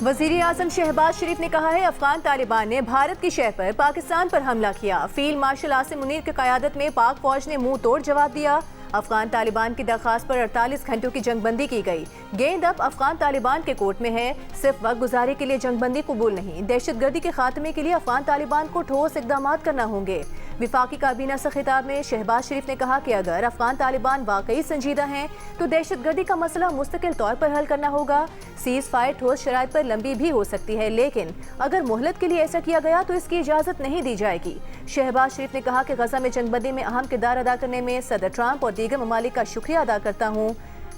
वज़ीर आज़म शहबाज शरीफ ने कहा है अफगान तालिबान ने भारत की शहर पर पाकिस्तान पर हमला किया। फील्ड मार्शल आसिम मुनीर की क़यादत में पाक फौज ने मुंह तोड़ जवाब दिया। अफगान तालिबान की दरख्वास्त पर 48 घंटों की जंगबंदी की गई। गेंद अब अफगान तालिबान के कोर्ट में है। सिर्फ वक्त गुजारी के लिए जंगबंदी कबूल नहीं, दहशतगर्दी के खात्मे के लिए अफगान तालिबान को ठोस इकदाम करना होंगे। विफाकी काबीना से खिताब में शहबाज शरीफ ने कहा कि अगर अफगान तालिबान वाकई संजीदा हैं तो दहशतगर्दी का मसला मुस्तकिल तौर पर हल करना होगा। सीज फायर ठोस शराइत पर लंबी भी हो सकती है, लेकिन अगर मोहलत के लिए ऐसा किया गया तो इसकी इजाज़त नहीं दी जाएगी। शहबाज शरीफ ने कहा कि गजा में जंगबंदी में अहम किरदार अदा करने में सदर ट्रंप और दीगर ममालिक का शुक्रिया अदा करता हूँ।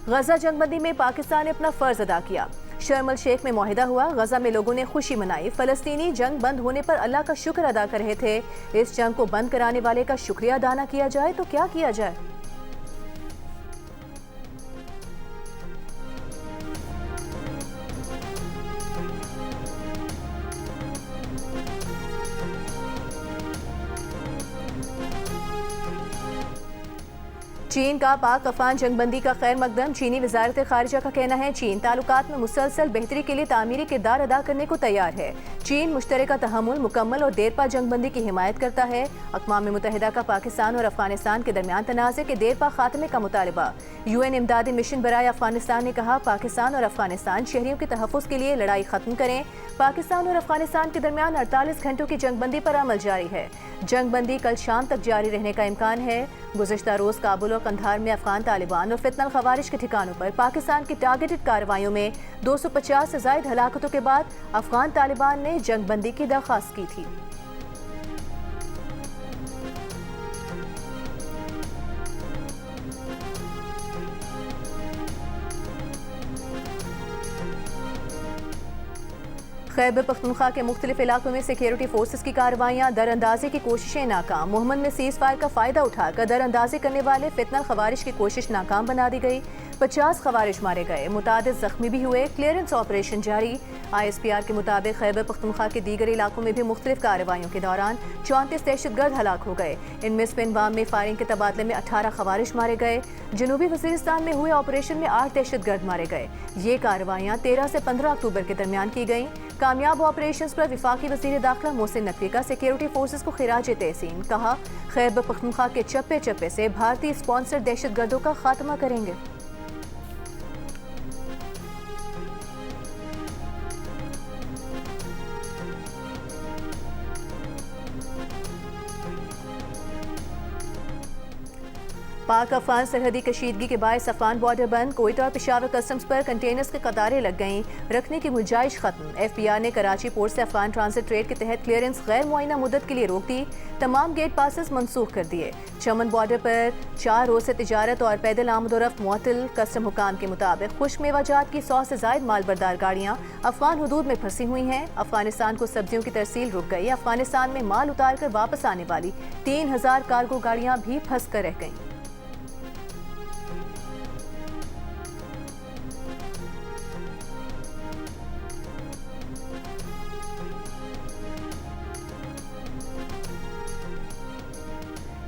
गजा जंगबंदी में पाकिस्तान ने अपना फ़र्ज अदा किया। शर्म अल शेख में मुआहिदा हुआ। गजा में लोगों ने खुशी मनाई। फ़लस्तीनी जंग बंद होने पर अल्लाह का शुक्र अदा कर रहे थे। इस जंग को बंद कराने वाले का शुक्रिया अदा न किया जाए तो क्या किया जाए। चीन का पाक अफगान जंगबंदी का खैर मकदम। चीनी वजारत खारिजा का कहना है चीन ताल्लुकात में मुसलसल बेहतरी के लिए तामीरी किरदार अदा करने को तैयार है। चीन मुश्तरका तहम्मुल, मुकम्मल और देरपा जंगबंदी की हिमायत करता है। अक़वाम मुत्तहिदा का पाकिस्तान और अफगानिस्तान के दरमियान तनाज़े के देरपा खात्मे का मुतालबा। UN इमदादी मिशन बराए अफगानिस्तान ने कहा पाकिस्तान और अफगानिस्तान शहरियों के तहफ़्फ़ुज़ के लिए लड़ाई खत्म करें। पाकिस्तान और अफगानिस्तान के दरमियान 48 घंटों की जंगबंदी पर अमल जारी है। जंगबंदी कल शाम तक जारी रहने का इम्कान है। गुज़िश्ता रोज़ काबुल और कंधार में अफगान तालिबान और फितनल खवारिज के ठिकानों पर पाकिस्तान की टारगेटेड कार्रवाइयों में 250 से ज़ायद हलाकतों के बाद अफगान तालिबान ने जंगबंदी की दरख्वास्त की थी। खैबर पख्तूनख्वा के मुख्तलिफ इलाकों में सिक्योरिटी फोर्सेस की कार्रवाइयाँ, दरअंदाजी की कोशिशें नाकाम। मोहम्मद में सीज फायर का फ़ायदा उठाकर दरअंदाजी करने वाले फितनल खवारिज की कोशिश नाकाम बना दी गई। 50 खवारिज मारे गए, मुतादिद जख्मी भी हुए। क्लियरेंस ऑपरेशन जारी। ISPR के मुताबिक खैबर पख्तूनख्वा के दीगर इलाकों में भी मुख्तलिफ कार्रवाइयों के दौरान 34 दहशतगर्द हलाक हो गए। इनमें स्पिनवाम में फायरिंग के तबादले में 18 खवारिज मारे गए। जनूबी वज़ीरिस्तान में हुए ऑपरेशन में 8 दहशतगर्द मारे गए। ये कार्रवाइयाँ 13 से 15 अक्टूबर के दरमियान की गईं। कामयाब ऑपरेशन पर विफाकी वज़ीर दाखिला मोहसिन नकवी का सिक्योरिटी फोर्सेस को खिराज तहसीन। कहा खैबर पख्तूनख्वा के चप्पे चप्पे से भारतीय स्पॉन्सर दहशतगर्दों का खात्मा करेंगे। पाक अफगान सरहदी कशीदगी के बायस अफगान बॉर्डर बंद। कोयटा और पेशावर कस्टम्स पर कंटेनर्स के कतारें लग गईं। रखने की गुंजाइश खत्म। FPR ने कराची पोर्ट से अफगान ट्रांसिट ट्रेड के तहत क्लियरेंस गैर मुआयना मुद्दत के लिए रोक दी। तमाम गेट पासेस मनसूख कर दिए। चमन बॉर्डर पर 4 रोज से तिजारत और पैदल आमदोरफ्त मुअत्तल। कस्टम हुकाम के मुताबिक खुश्क मेवाजात की 100 से जायद मालबरदार गाड़ियाँ अफगान हुदूद में फंसी हुई हैं। अफगानिस्तान को सब्जियों की तरसील रुक गई। अफगानिस्तान में माल उतार कर वापस आने वाली 3000 कार्गो गाड़ियाँ भी फंस कर रह गईं।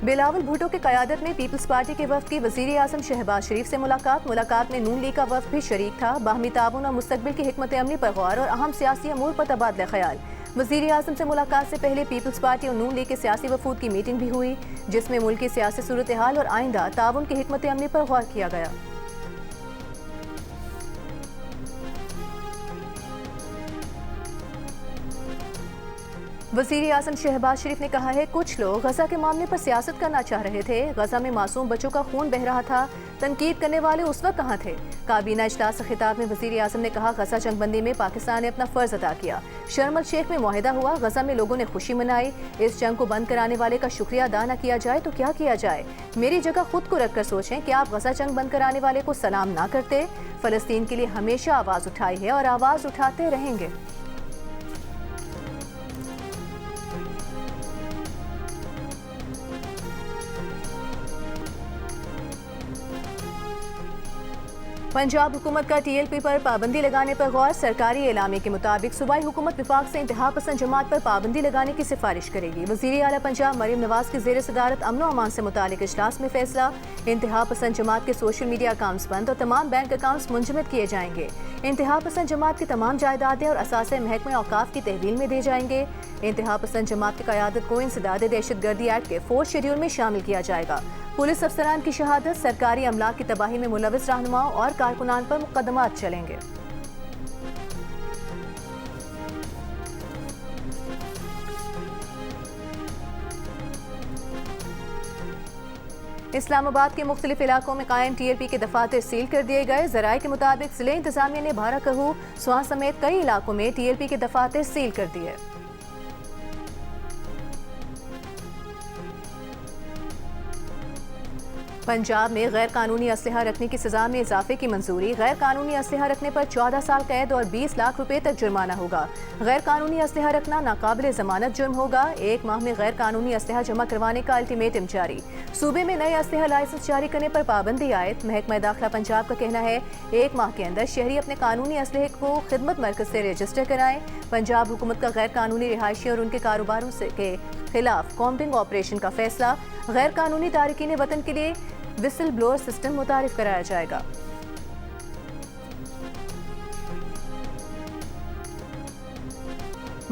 बिलावल भुट्टो की क़यादत में पीपल्स पार्टी के वफ़द की वज़ीर आज़म शहबाज शरीफ से मुलाकात में नून लीग का वफ़द भी शरीक था। बाहमी ताउन और मुस्तक़बिल की हिकमत अमली पर गौर और अहम सियासी अमूर पर तबादला ख्याल। वज़ीर आज़म से मुलाकात से पहले पीपल्स पार्टी और नून लीग के सियासी वफूद की मीटिंग भी हुई, जिसमें मुल्क की सियासी सूरत हाल और आइंदा ताउन की हिकमत अमली पर गौर किया गया। वज़ीर आज़म शहबाज शरीफ ने कहा है कुछ लोग गजा के मामले पर सियासत करना चाह रहे थे। गजा में मासूम बच्चों का खून बह रहा था। तनकीद करने वाले उस वक्त कहाँ थे। काबीना इजलास से खिताब में वज़ीर आज़म ने कहा गजा जंगबंदी में पाकिस्तान ने अपना फ़र्ज अदा किया। शर्म अल शेख में मुआहिदा हुआ। गजा में लोगों ने खुशी मनाई। इस जंग को बंद कराने वाले का शुक्रिया अदा न किया जाए तो क्या किया जाए। मेरी जगह खुद को रख कर सोचें कि आप गजा जंग बंद कराने वाले को सलाम ना करते। फ़लस्तीन के लिए हमेशा आवाज़ उठाई है और आवाज़ उठाते रहेंगे। पंजाब हुकूमत का टीएलपी पर पाबंदी लगाने पर गौर। सरकारी एलामे के मुताबिक सूबाई हुकूमत विफाक से इंतहा पसंद जमात पर पाबंदी लगाने की सिफारिश करेगी। वज़ीर आला पंजाब मरीम नवाज की ज़ेर सदारत अमन व अमान से मुतालिक इजलास में फैसला। इंतहा पसंद जमात के सोशल मीडिया अकाउंट्स बंद और तमाम बैंक अकाउंट्स मुंजमद किए जाएंगे। इंतहा पसंद जमात की तमाम जायदादें और असासे महकमे औकाफ की तहवील में दे जाएंगे। इंतहा पसंद जमात की क़यादत को इंसदाद दहशतगर्दी एक्ट के 4th शेड्यूल में शामिल किया जाएगा। पुलिस अफसरान की शहादत, सरकारी अमलाक की तबाही में मुलविस रहनुमाओं और कारकुनान पर मुकदमात चलेंगे। इस्लामाबाद के मुख्तलिफ इलाकों में कायम टीएलपी के दफातर सील कर दिए गए। जराये के मुताबिक जिले इंतजामिया ने बाराकहू, स्वां समेत कई इलाकों में टीएलपी के दफातर सील कर दिए। पंजाब में गैर कानूनी असलहा रखने की सजा में इजाफे की मंजूरी। गैर कानूनी असलहा रखने पर 14 साल कैद और 20 लाख रुपए तक जुर्माना होगा। गैर कानूनी असलहा रखना नाकाबिल जमानत जुर्म होगा। 1 माह में गैर कानूनी असलहा जमा करवाने का अल्टीमेटम जारी। सूबे में नए असलहा लाइसेंस जारी करने पर पाबंदी आयद। महकमा दाखिला पंजाब का कहना है 1 माह के अंदर शहरी अपने कानूनी असलहे को खिदमत मरकज से रजिस्टर कराएं। पंजाब हुकूमत का गैर कानूनी रिहायशी और उनके कारोबारों के खिलाफ कॉम्बिंग ऑपरेशन का फैसला। गैर कानूनी तारकीन वतन के लिए विसल ब्लोअर सिस्टम मुतारिफ कराया जाएगा।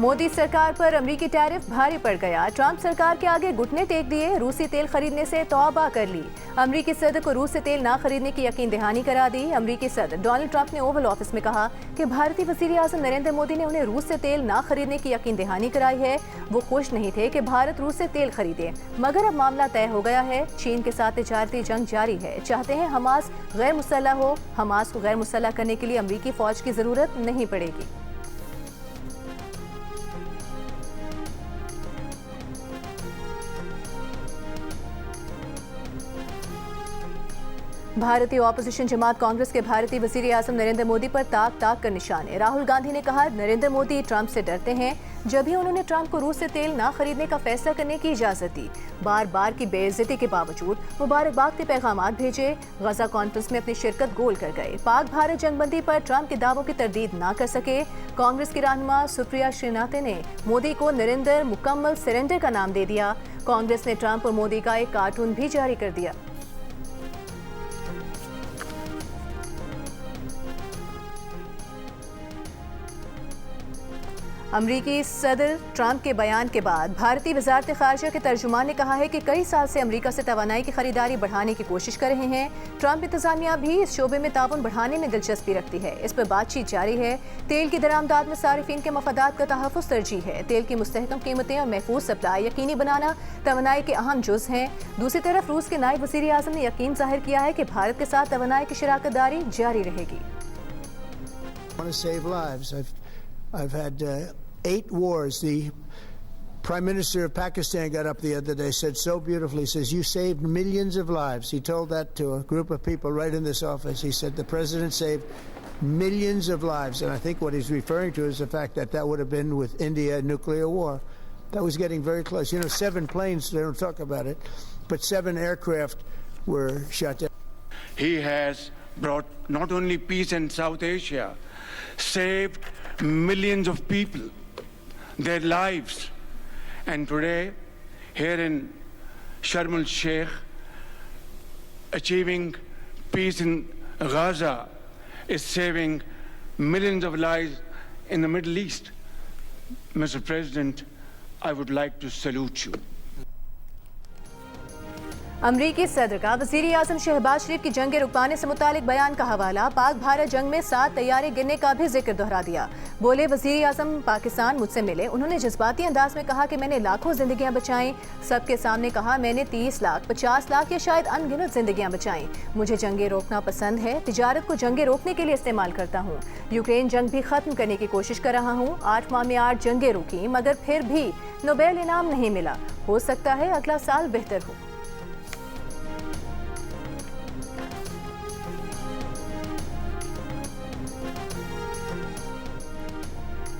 मोदी सरकार पर अमरीकी टैरिफ भारी पड़ गया। ट्रंप सरकार के आगे घुटने टेक दिए। रूसी तेल खरीदने से तौबा कर ली। अमरीकी सदर को रूस से तेल ना खरीदने की यकीन दहानी करा दी। अमरीकी सदर डोनाल्ड ट्रंप ने ओवल ऑफिस में कहा कि भारतीय वज़ीर आज़म नरेंद्र मोदी ने उन्हें रूस से तेल ना खरीदने की यकीन दहानी कराई है। वो खुश नहीं थे कि भारत रूस से तेल खरीदे, मगर अब मामला तय हो गया है। चीन के साथ तिजारती जंग जारी है। चाहते हैं हमास गैर मुसल्लह हो। हमास को गैर मुसल्लह करने के लिए अमरीकी फौज की जरूरत नहीं पड़ेगी। भारतीय ऑपोजिशन जमात कांग्रेस के भारतीय वज़ीर आज़म नरेंद्र मोदी पर ताक ताक कर निशाने। राहुल गांधी ने कहा नरेंद्र मोदी ट्रंप से डरते हैं, जब ही उन्होंने ट्रंप को रूस से तेल ना खरीदने का फैसला करने की इजाजत दी। बार बार की बेइज्जती के बावजूद मुबारकबाद के पैगामात भेजे। गजा कॉन्फ्रेंस में अपनी शिरकत गोल कर गए। पाक भारत जंगबंदी पर ट्रंप के दावों की तरदीद ना कर सके। कांग्रेस की रहनुमा सुप्रिया श्रीनाथ ने मोदी को नरेंद्र मुकम्मल सरेंडर का नाम दे दिया। कांग्रेस ने ट्रंप और मोदी का एक कार्टून भी जारी कर दिया। अमरीकी सदर ट्रंप के बयान के बाद भारतीय वजारत खारजा के तर्जुमान ने कहा है कि कई साल से अमरीका से तवानाई की खरीदारी बढ़ाने की कोशिश कर रहे हैं। ट्रंप इंतजामिया भी इस शोबे में ताउन बढ़ाने में दिलचस्पी रखती है। इस पर बातचीत जारी है। तेल की दरामदाद में सारिफिन के मफादात का तहफ़्फ़ुज़ तरजीह है। तेल की मुस्तहकम कीमतें और महफूज सप्लाई यकीनी बनाना तवानाई के अहम जुज़ हैं। दूसरी तरफ रूस के नायब वज़ीर आज़म ने यकीन जाहिर किया है कि भारत के साथ तवानाई की शराकत दारी जारी रहेगी। I've had 8 wars. The Prime Minister of Pakistan got up the other day, said so beautifully, says, you saved millions of lives. He told that to a group of people right in this office. He said the president saved millions of lives. And I think what he's referring to is the fact that that would have been with India nuclear war. That was getting very close. You know, 7 planes, they don't talk about it, but 7 aircraft were shot down. He has brought not only peace in South Asia, saved millions of people, their lives. And today, here in Sharm el-Sheikh, achieving peace in Gaza is saving millions of lives in the Middle East. Mr. President, I would like to salute you. अमरीकी सदर का वज़ीर आज़म शहबाज शरीफ की जंग रुकवाने से मुतालिक बयान का हवाला। पाक भारत जंग में 7 तैयारे गिरने का भी जिक्र दोहरा दिया। बोले वज़ीर आज़म पाकिस्तान मुझसे मिले, उन्होंने जज्बाती अंदाज में कहा कि मैंने लाखों जिंदगियां बचाई। सबके सामने कहा मैंने 30 लाख 50 लाख या शायद अनगिनत जिंदगियां बचाई। मुझे जंगे रोकना पसंद है, तिजारत को जंगे रोकने के लिए इस्तेमाल करता हूँ। यूक्रेन जंग भी खत्म करने की कोशिश कर रहा हूँ। 8 माह में 8 जंगे रुकी, मगर फिर भी नोबेल इनाम नहीं मिला। हो सकता है अगला साल बेहतर हो।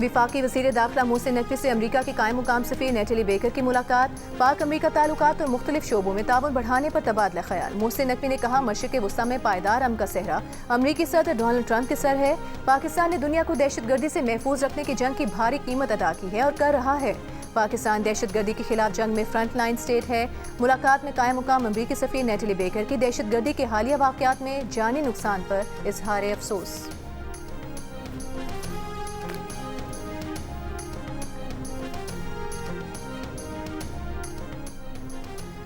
विफाकी वज़ीर दाखिला मोहसिन नकवी से अमरीका की कायम मुकाम सफ़ीर नेटली बेकर की मुलाकात। पाक अमरीका ताल्लुकात और मुख्तलिफ शोबों में ताउन बढ़ाने पर तबादला ख्याल। मोहसिन नकवी ने कहा, मशरिक़ वस्ता में पायदार अमन का सेहरा अमरीकी सदर डोनाल्ड ट्रंप के सर है। पाकिस्तान ने दुनिया को दहशतगर्दी से महफूज रखने की जंग की भारी कीमत अदा की है और कर रहा है। पाकिस्तान दहशतगर्दी के खिलाफ जंग में फ्रंट लाइन स्टेट है। मुलाकात में कायम मुकाम अमरीकी सफ़ीर नेटली बेकर की दहशतगर्दी के हालिया वाक़यात में जानी नुकसान पर इजहार अफसोस।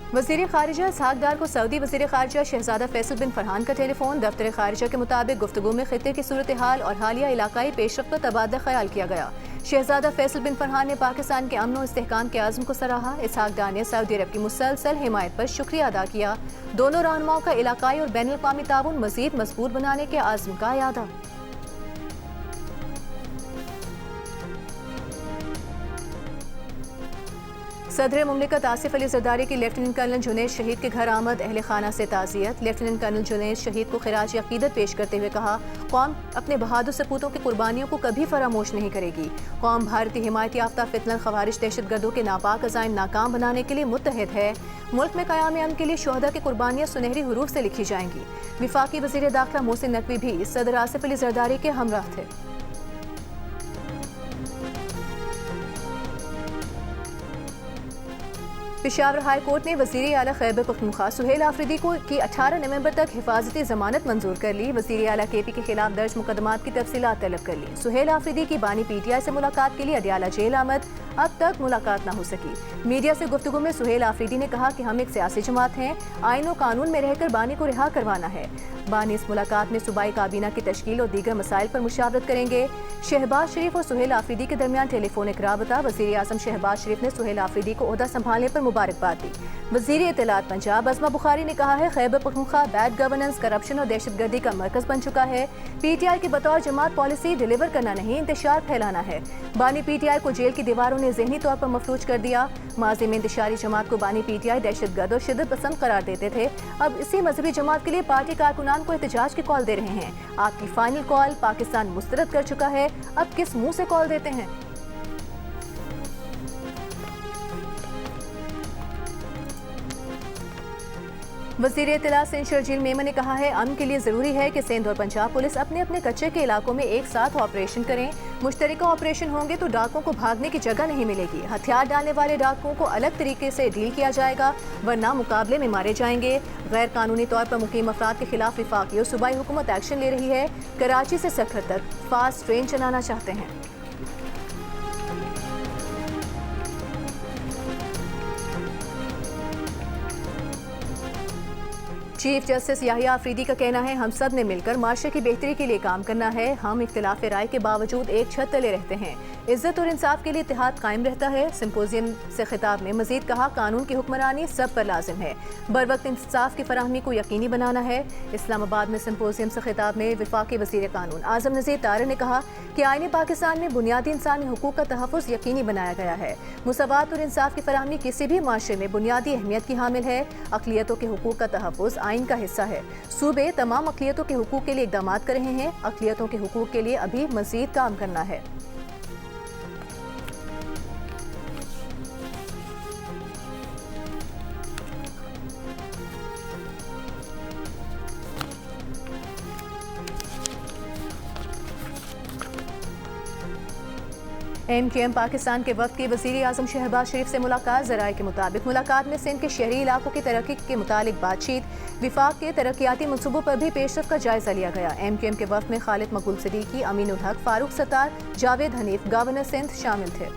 वज़ीर ख़ारिजा इसहाक़ डार को सऊदी वज़ीर ख़ारिजा शहज़ादा फैसल बिन फरहान का टेलीफोन। दफ्तर ख़ारिजा के मुताबिक गुफ्तगू में ख़ित्ते की सूरत हाल और हालिया इलाकाई पेशरफ़्त पर तबादला ख्याल किया गया। शहज़ादा फैसल बिन फरहान ने पाकिस्तान के अमन और इस्तेहकाम के आज़म को सराहा। इसहाक़ डार ने सऊदी अरब की मुसलसल हिमायत पर शुक्रिया अदा किया। दोनों रहनुमाओं का इलाकाई और बैनुल अक़वामी ताउन मज़ीद मजबूत बनाने के आज़म का यादा। सदर मुमलिकत आसिफ अली ज़रदारी की लेफ्टिनेंट कर्नल जुनैद शहीद के घर आमद। अहले खाना से ताज़ियत। लेफ्टिनेंट कर्नल जुनैद शहीद को खिराज अक़ीदत पेश करते हुए कहा, कौम अपने बहादुर सपूतों की कुर्बानियों को कभी फरामोश नहीं करेगी। कौम भारतीय हिमायत याफ्ता फितनल खवारिज दहशतगर्दों के नापाक अज़ाइम नाकाम बनाने के लिए मुत्तहिद है। मुल्क में क़याम अमन के लिए शुहदा की कुर्बानियाँ सुनहरी हरूफ से लिखी जाएंगी। विफाकी वज़ीर दाखिला मोहसिन नकवी भी सदर आसिफ अली ज़रदारी के हमराह थे। पेशावर हाई कोर्ट ने वज़ीर आला खैबर पख्तूनख्वा सुहेल आफरीदी को की 18 नवंबर तक हिफाजती जमानत मंजूर कर ली। वज़ीर आला केपी के खिलाफ दर्ज मुकदमात की तफसीलात तलब कर ली। सुहेल आफरीदी की बानी पीटीआई से मुलाकात के लिए अडियाला जेल आमद। अब तक मुलाकात न हो सकी। मीडिया से गुफ्तगू में सुहेल आफरीदी ने कहा कि हम एक सियासी जमात हैं, आइन और कानून में रहकर बानी को रिहा करवाना है। बानी इस मुलाकात में सूबाई काबीना की तश्कील और दीगर मसाइल पर मुशावरत करेंगे। शहबाज शरीफ और सुहेल आफरीदी के दरमियान टेलीफोनिक राबता। वज़ीर आज़म शहबाज शरीफ ने सुहेल आफरीदी को ओहदा संभालने पर मुबारकबाद दी। वज़ीर इत्तलात पंजाब अज़मा बुखारी ने कहा है, Khyber Pakhtunkhwa bad governance, corruption और दहशतगर्दी का मरकज़ बन चुका है। पीटीआई की बतौर जमात पॉलिसी डिलीवर करना नहीं, इंतशार फैलाना है। बानी पीटीआई को जेल की दीवारों ने ज़हनी तौर पर मफलूज कर दिया। माजी में इंतशारी जमात को बानी पीटीआई दहशतगर्द और शिद्दत पसंद करार देते थे। अब इसी मजहबी जमात के लिए पार्टी कारकुनान को एहतजाज की कॉल दे रहे हैं। आपकी फाइनल कॉल पाकिस्तान मुस्तरद कर चुका है, अब किस मुंह से कॉल देते हैं। वज़ीर इत्तलात सिंध शर्जील मेमन ने कहा है, अमन के लिए ज़रूरी है कि सिंध और पंजाब पुलिस अपने अपने कच्चे के इलाकों में एक साथ ऑपरेशन करें। मुश्तरका ऑपरेशन होंगे तो डाकुओं को भागने की जगह नहीं मिलेगी। हथियार डालने वाले डाकुओं को अलग तरीके से डील किया जाएगा, वरना मुकाबले में मारे जाएंगे। गैर कानूनी तौर पर मुकीम अफराद के खिलाफ विफाकी और सूबाई हुकूमत एक्शन ले रही है। कराची से सखर तक फास्ट ट्रेन चलाना चाहते हैं। चीफ जस्टिस याहिया अफरीदी का कहना है, हम सब ने मिलकर माशरे की बेहतरी के लिए काम करना है। हम इख्तिलाफ राय के बावजूद एक छत तले रहते हैं। इज्जत और इंसाफ के लिए इत्तेहाद कायम रहता है। सिंपोजियम से खिताब में मजीद कहा, कानून की हुक्मरानी सब पर लाजिम है। बर वक्त इंसाफ की फराहमी को यकीनी बनाना है। इस्लामाबाद में सिंपोजियम से खिताब में वफाकी वज़ीर कानून आज़म नज़ीर तारर ने कहा कि आईन पाकिस्तान में बुनियादी इंसानी हुकूक का तहफ़्फ़ुज़ यकीनी बनाया गया है। मुसावात और इंसाफ की फराहमी किसी भी माशरे में बुनियादी अहमियत की हामिल है। अक़लियतों के हुकूक का तहफ़्फ़ुज़ आइन का हिस्सा है। सूबे तमाम अक़लियतों के हुकूक के लिए इक़दामात कर रहे हैं। अक़लियतों के हुकूक के लिए अभी मज़ीद काम करना है। MQM पाकिस्तान के वक्त की वज़ीर आज़म शहबाज शरीफ से मुलाकात। ज़राए के मुताबिक मुलाकात में सिंध के शहरी इलाकों की तरक्की के मुतालिक बातचीत, विफाक के तरक्याती मनसूबों पर भी पेशरफ का जायजा लिया गया। MQM के वक्त में खालिद मकबूल सिद्दीकी, अमीन उल हक, फारूक सत्तार, जावेद हनीफ, गवर्नर सिंध शामिल थे।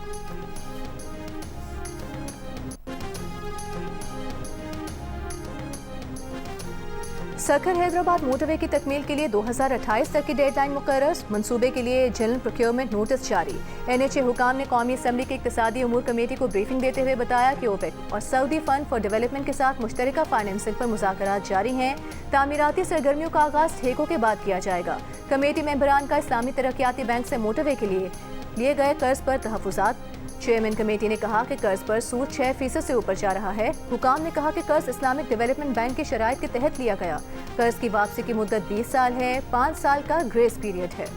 सखर हैदराबाद मोटरवे की तकमील के लिए 2028 तक की डेडलाइन मुकर्रर। मंसूबे के लिए जनरल प्रोक्योरमेंट नोटिस जारी। NHA हुकाम ने कौमी असम्बली की इक़्तिसादी उमूर कमेटी को ब्रीफिंग देते हुए बताया कि OPEC और सऊदी फंड फॉर डेवलपमेंट के साथ मुश्तरका फाइनेंसिंग पर मुज़ाकरात जारी हैं। तामीराती सरगर्मियों का आगाज़ ठेकों के बाद किया जाएगा। कमेटी मेंबरान का इस्लामी तरक्याती बैंक से मोटरवे के लिए गए कर्ज पर तहफ़्फ़ुज़ात। चेयरमैन कमेटी ने कहा कि कर्ज पर सूद 6% से ऊपर जा रहा है। हुकाम ने कहा कि कर्ज इस्लामिक डेवलपमेंट बैंक की शराइत के तहत लिया गया। कर्ज की वापसी की मुद्दत 20 साल है। 5 साल का ग्रेस पीरियड है।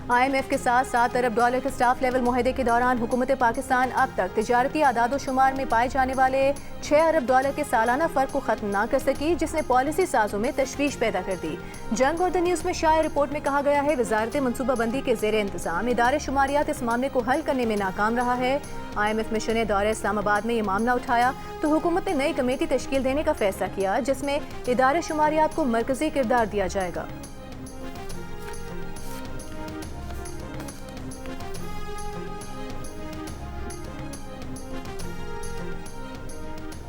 IMF के साथ $7 अरब के स्टाफ लेवल मुआहदे के दौरान हुकूमत पाकिस्तान अब तक तिजारती आदाद शुमार में पाए जाने वाले $6 अरब के सालाना फ़र्क को ख़त्म ना कर सकी, जिसने पॉलिसी साजों में तशवीश पैदा कर दी। जंग और द न्यूज़ में शाया रिपोर्ट में कहा गया है, वजारत मनसूबाबंदी के ज़ेर इंतज़ाम इदारे शुमारियात इस मामले को हल करने में नाकाम रहा है। IMF मिशन ने दौरे इस्लामाबाद में ये मामला उठाया तो हुकूमत ने नई कमेटी तश्कील देने का फैसला किया, जिसमें इदारे शुमारियात को मरकजी किरदार दिया जाएगा।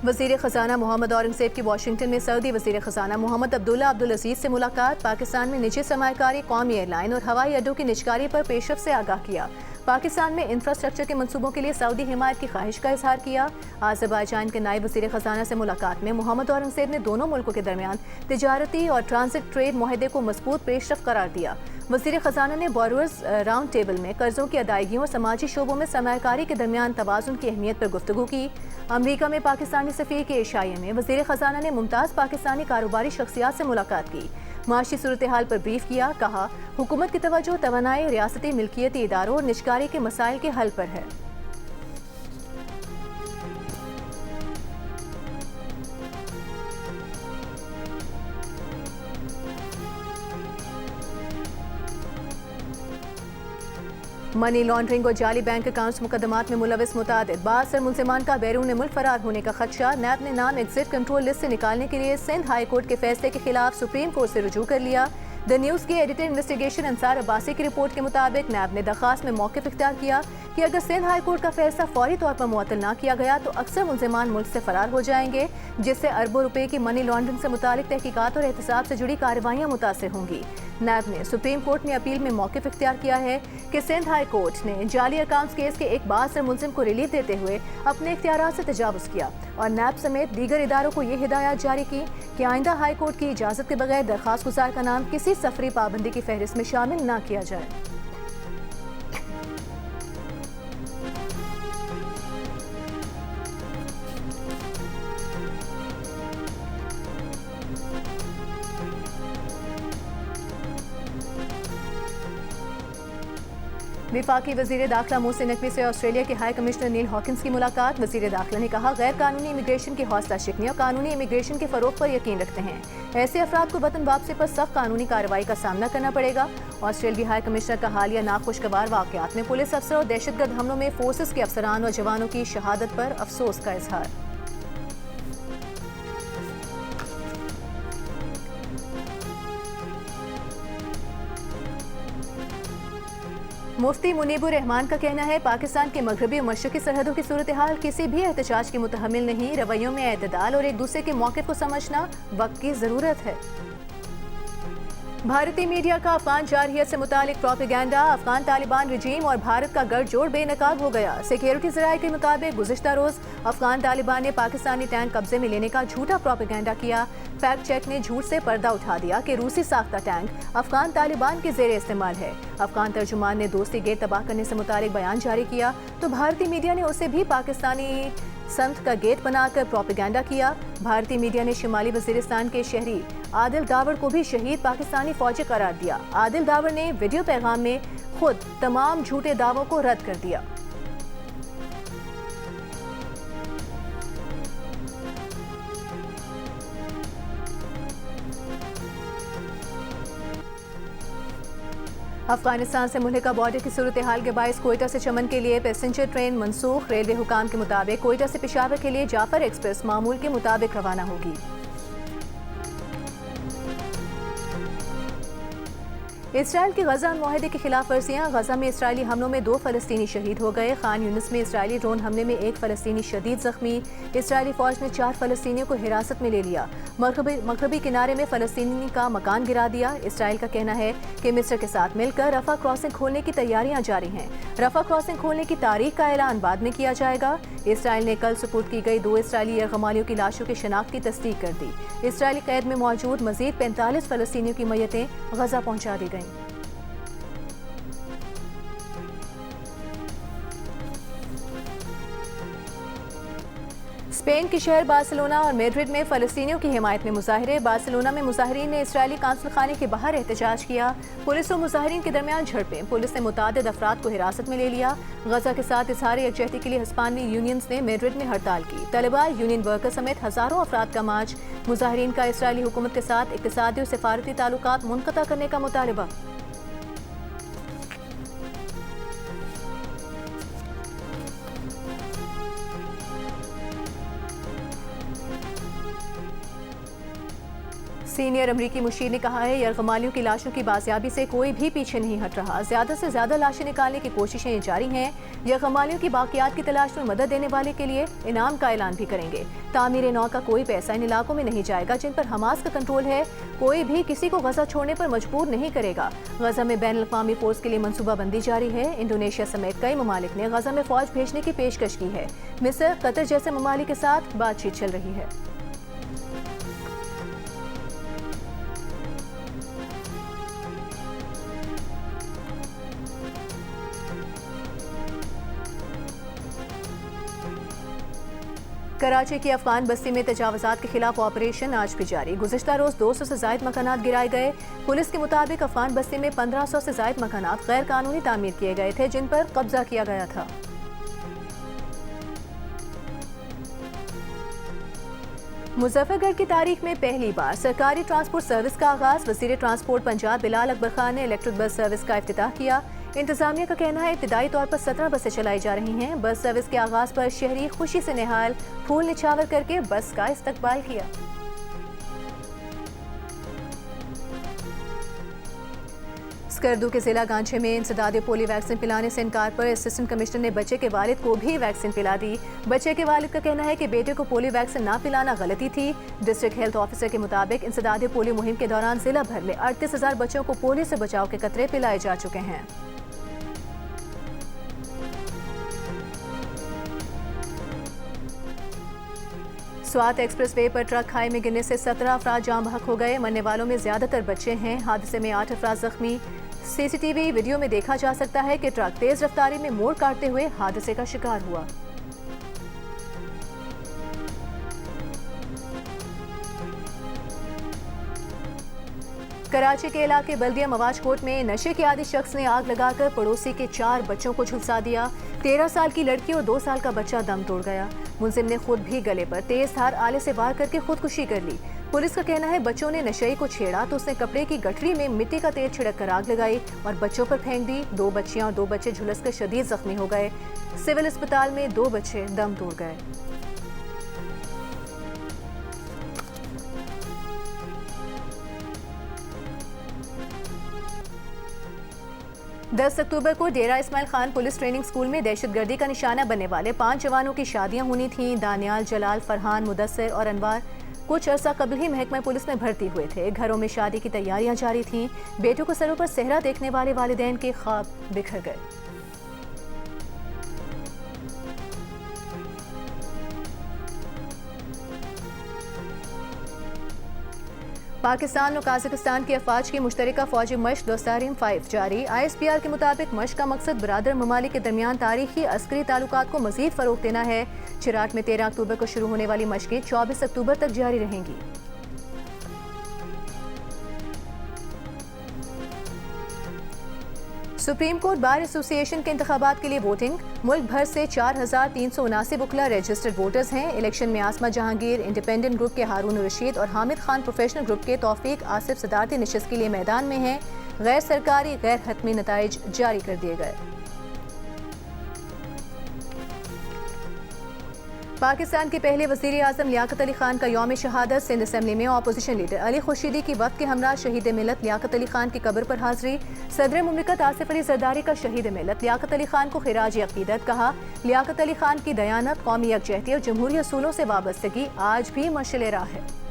वज़ीर ख़जाना मोहम्मद औरंगज़ेब की वाशिंगटन में सऊदी वज़ीर ख़जाना मोहम्मद अब्दुल्ला अब्दुल अजीज़ से मुलाकात। पाकिस्तान में निजी सरमायाकारी, कौमी एयरलाइन और हवाई अड्डों की निजकारी पर पेशरफ से आगाह किया। पाकिस्तान में इंफ्रास्ट्रक्चर के मंसूबों के लिए सऊदी हिमायत की ख्वाहिश का इजहार किया। आज़रबाईजान के नायब वज़ीर ख़जाना से मुलाकात में मोहम्मद औरंगज़ेब ने दोनों मुल्कों के दरमियान तिजारती और ट्रांजिट ट्रेड मुआहदे को मजबूत पेशरफ करार दिया। वज़ीर ख़जाना ने बोरोवर्स राउंड टेबल में कर्जों की अदायगियों और समाजी शोबों में सरमायाकारी के दरमियान तवाज़ुन की अहमियत पर गुफ्तगू की। अमरीका में पाकिस्तानी सफ़ीर के इशाये में वज़ीर ख़जाना ने मुमताज़ पाकिस्तानी कारोबारी शख्सियात से मुलाकात की, माशी सूरत हाल पर ब्रीफ किया। कहा, हुकूमत की तवज्जो तवानाई, रियासती मिल्कियती इदारों और निजकारी के मसाइल के हल पर है। मनी लॉन्ड्रिंग और जाली बैंक अकाउंट्स मुकदमात में मुलविस मुतादिद बासर मुलजिमान का बैरून मुल्क फरार होने का खदशा। नैब ने नाम एग्जिट कंट्रोल लिस्ट से निकालने के लिए सिंध हाई कोर्ट के फैसले के खिलाफ सुप्रीम कोर्ट से रुजू कर लिया। द न्यूज़ की एडिटर इन्वेस्टिगेशन अंसार अब्बासी की रिपोर्ट के मुताबिक नैब ने दरखास्त में मौक़िफ़ इख्तियार किया कि अगर सिंध हाई कोर्ट का फैसला फौरी तौर पर मुअत्तल ना किया गया तो अक्सर मुलजिमान मुल्क से फरार हो जाएंगे, जिससे अरबों रुपए की मनी लॉन्ड्रिंग से मुतालिक तहकीकात और एहतसाब से जुड़ी कार्रवाइयाँ मुतासिर होंगी। नैब ने सुप्रीम कोर्ट में अपील में मौक़िफ़ इख्तियार किया है कि सिंध हाई कोर्ट ने जाली अकाउंट्स केस के एक बासर मुलजिम को रिलीफ देते हुए अपने इख्तियारात से तजावुज़ किया और नैब समेत दीगर इदारों को ये हिदायत जारी की कि आइंदा हाई कोर्ट की इजाज़त के बगैर दरखास्त गुजार का नाम किसी सफरी पाबंदी की फहरिस्त में शामिल न किया जाए। विफाकी वज़ीर दाखिला मोहसिन नकवी से ऑस्ट्रेलिया के हाई कमिश्नर नील हॉकिंस की मुलाकात। वज़ीर दाखिला ने कहा, गैर कानूनी इमिग्रेशन की हौसला शिकनी और कानूनी इमिग्रेशन के फ़रोग़ पर यकीन रखते हैं। ऐसे अफराद को वतन वापसी पर सख्त कानूनी कार्रवाई का सामना करना पड़ेगा। ऑस्ट्रेलियाई हाई कमिश्नर का हालिया नाखुशगवार वाक़यात में पुलिस अफसर और दहशतगर्द हमलों में फोर्सेस के अफसरान और जवानों की शहादत पर अफसोस का इजहार। मुफ्ती मुनीबुर रहमान का कहना है, पाकिस्तान के मगरबी और मशरकी सरहदों की सूरत हाल किसी भी एहतजाज की मुतहम्मिल नहीं। रवैयों में एतदाल और एक दूसरे के मौक़िफ़ को समझना वक्त की ज़रूरत है। भारतीय मीडिया का अफगान जारहियत से मुतालिक प्रोपेगेंडा। अफगान तालिबान रजीम और भारत का गठजोड़ बेनकाब हो गया। सिक्योरिटी ज़राए के मुताबिक गुज़िश्ता रोज़ अफगान तालिबान ने पाकिस्तानी टैंक कब्जे में लेने का झूठा प्रोपेगेंडा किया। फैक्ट चेक ने झूठ से पर्दा उठा दिया कि रूसी साख्ता टैंक अफगान तालिबान के ज़ेरे इस्तेमाल है। अफगान तर्जुमान ने दोस्ती गेट तबाह करने से मुतालिक बयान जारी किया तो भारतीय मीडिया ने उसे भी पाकिस्तानी संत का गेट बनाकर प्रोपेगेंडा किया। भारतीय मीडिया ने शिमाली वजीरिस्तान के शहरी आदिल दावर को भी शहीद पाकिस्तानी फौजी करार दिया। आदिल दावर ने वीडियो पैगाम में खुद तमाम झूठे दावों को रद्द कर दिया। अफगानिस्तान से मुल्हिका बॉर्डर की सूरत हाल के बायस कोयटा से चमन के लिए पैसेंजर ट्रेन मनसूख। रेलवे हुकाम के मुताबिक कोयटा से पेशावर के लिए जाफर एक्सप्रेस मामूल के मुताबिक रवाना होगी। इसराइल की गजा मुआहदे की खिलाफ वर्जियाँ। गजा में इसराइली हमलों में 2 फ़लस्तीनी शहीद हो गए। खान यूनिस में इसराइली ड्रोन हमले में 1 फ़लस्तीनी शदीद जख्मी। इसराइली फौज ने 4 फ़लस्तीनियों को हिरासत में ले लिया। मगरबी किनारे में फ़लस्तीनी का मकान गिरा दिया। इसराइल का कहना है कि मिस्र के साथ मिलकर रफा क्रॉसिंग खोलने की तैयारियां जारी हैं। रफा क्रॉसिंग खोलने की तारीख का ऐलान बाद में किया जाएगा। इसराइल ने कल सुपुर्द की गई 2 इसराइली यरगमालियों की लाशों की शिनाख्त की तस्दीक कर दी। इसराइली कैद में मौजूद मजीद 45 फ़लस्तीनियों की मैयतें गजा पहुंचा दी गईं। स्पेन के शहर बार्सिलोना और मैड्रिड में फ़लस्तीनियों की हिमायत में मुजाहरे। बार्सिलोना में मुजाहरीन ने इसराइली कांसुल खाने के बाहर एहतजाज किया। पुलिस और मुजाहरीन के दरमियान झड़पें। पुलिस ने मुतादिद अफराद को हिरासत में ले लिया। गजा के साथ इजहार यकजहती के लिए हिस्पानी यूनियंस ने मैड्रिड में हड़ताल की। तलबा, यूनियन वर्कर समेत हजारों अफराद का मार्च। मुजाहरीन का इसराइली हुकूमत के साथ इक़्तिसादी और सफारती ताल्लुकात मुनक़ता करने का मुतालबा। सीनियर अमरीकी मुशीर ने कहा है, यरगमालियों की लाशों की बाजियाबी से कोई भी पीछे नहीं हट रहा। ज्यादा से ज्यादा लाशें निकालने की कोशिशें जारी हैं। यरगमालियों की बाकियात की तलाश में मदद देने वाले के लिए इनाम का ऐलान भी करेंगे। तामीर नौ का कोई पैसा इन इलाकों में नहीं जाएगा जिन पर हमास का कंट्रोल है। कोई भी किसी को गजा छोड़ने पर मजबूर नहीं करेगा। गजा में बैन अल-अक़वामी फोर्स के लिए मनसूबाबंदी जारी है। इंडोनेशिया समेत कई ममालिक ने गजा में फौज भेजने की पेशकश की है। मिस्र, कतर जैसे ममालिक के साथ बातचीत चल रही है। कराची की अफगान बस्ती में तजावुज़ात के खिलाफ ऑपरेशन आज भी जारी। गुज़िश्ता रोज 200 से ज़ायद मकानात गिराए गए। पुलिस के मुताबिक अफगान बस्ती में 1500 से ज़ायद मकानात गैर कानूनी तामीर किए गए थे जिन पर कब्जा किया गया था। मुजफ्फरगढ़ की तारीख में पहली बार सरकारी ट्रांसपोर्ट सर्विस का आगाज। वज़ीर ट्रांसपोर्ट पंजाब बिलाल अकबर खान ने इलेक्ट्रिक बस सर्विस का इफ्तिताह किया। इंतजामिया का कहना है इब्तिदाई तौर पर 17 बसें चलाई जा रही हैं। बस सर्विस के आगाज पर शहरी खुशी से निहाल, फूल निछावर करके बस का इस्तकबाल किया। स्कर्दू के जिला गांचे में इंसदाद पोलियो वैक्सीन पिलाने से इनकार पर असिस्टेंट कमिश्नर ने बच्चे के वालिद को भी वैक्सीन पिला दी। बच्चे के वालिद का कहना है कि बेटे को पोलियो वैक्सीन ना पिलाना गलती थी। डिस्ट्रिक्ट हेल्थ ऑफिसर के मुताबिक इंसदाद पोलियो मुहिम के दौरान जिला भर में 38,000 बच्चों को पोलियो से बचाव के कतरे पिलाए जा चुके हैं। स्वात एक्सप्रेस वे पर ट्रक खाई में गिरने से 17 अफराद जाम बहक हो गए। मरने वालों में ज्यादातर बच्चे हैं। हादसे में 8 अफराद जख्मी। सीसीटीवी वीडियो में देखा जा सकता है कि ट्रक तेज रफ्तारी में मोड़ काटते हुए हादसे का शिकार हुआ। कराची के इलाके बल्दिया मवाज कोट में नशे के आदी शख्स ने आग लगाकर पड़ोसी के 4 बच्चों को झुलसा दिया। 13 साल की लड़की और 2 साल का बच्चा दम तोड़ गया। मुलजिम ने खुद भी गले पर तेज धार आले से वार करके खुदकुशी कर ली। पुलिस का कहना है बच्चों ने नशेई को छेड़ा तो उसने कपड़े की गठरी में मिट्टी का तेल छिड़क कर आग लगाई और बच्चों पर फेंक दी। 2 बच्चियां और 2 बच्चे झुलसकर शदीद जख्मी हो गए। सिविल अस्पताल में 2 बच्चे दम तोड़ गए। दस अक्टूबर को Dera Ismail Khan police training school में दहशतगर्दी का निशाना बनने वाले 5 जवानों की शादियां होनी थीं। दानियाल, जलाल, फरहान, मुदस्सिर और अनवार कुछ अर्सा कबल ही महकमा पुलिस में भर्ती हुए थे। घरों में शादी की तैयारियां जारी थीं। बेटों को सरों पर सेहरा देखने वाले वालिदैन के ख्वाब बिखर गए। पाकिस्तान और काज़ाकिस्तान की अफवाज की मुश्तरका फौजी मशक दोस्तारिम 5 जारी। ISPR के मुताबिक मशक का मकसद बरादर ममालिक के दरमियान तारीखी अस्करी ताल्लुकात को मजीद फरोग देना है। चिराट में 13 अक्टूबर को शुरू होने वाली मशकें 24 अक्टूबर तक जारी रहेंगी। सुप्रीम कोर्ट बार एसोसिएशन के इंतखाबात के लिए वोटिंग। मुल्क भर से 4,379 वकला रजिस्टर्ड वोटर्स हैं। इलेक्शन में आसमा जहांगीर, इंडिपेंडेंट ग्रुप के हारून रशीद और हामिद खान प्रोफेशनल ग्रुप के तौफीक आसिफ सदारती नशिस्त के लिए मैदान में हैं। गैर सरकारी गैर हतमी नताइज जारी कर दिए गए। पाकिस्तान के पहले वज़ीर आज़म लियाकत अली खान का यौम शहादत। सिंध असेंबली में अपोजिशन लीडर अली खुर्शीदी की वक्त के हमरा शहीद मिलत लियाकत अली खान की कब्र पर हाजिरी। सदर मुमलिकत आसिफ अली जरदारी का शहीद मिलत लियाकत अली खान को खिराज अकीदत कहा। लियाकत अली खान की दयानत, कौमी यकजहती और जमहूरी असूलों से वाबस्तगी आज भी मशअल राह है।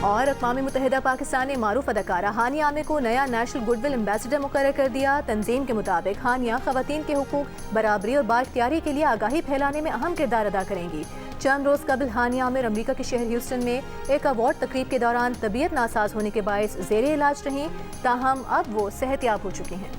और अक़वाम मुत्तहिदा पाकिस्तान ने मारूफ अदाकारा हानिया आमिर को नया नेशनल गुडविल एम्बेसडर मुकर्रर कर दिया। तंजीम के मुताबिक हानिया ख़वातीन के हुकूक, बराबरी और बाइख्तियारी के लिए आगाही फैलाने में अहम किरदार अदा करेंगी। चंद रोज़ कबल हानिया आमिर अमरीका के शहर ह्यूस्टन में एक अवार्ड तकरीब के दौरान तबीयत नासाज होने के बायस ज़ेरे इलाज रहीं, ताहम अब वो सेहतयाब हो चुकी हैं।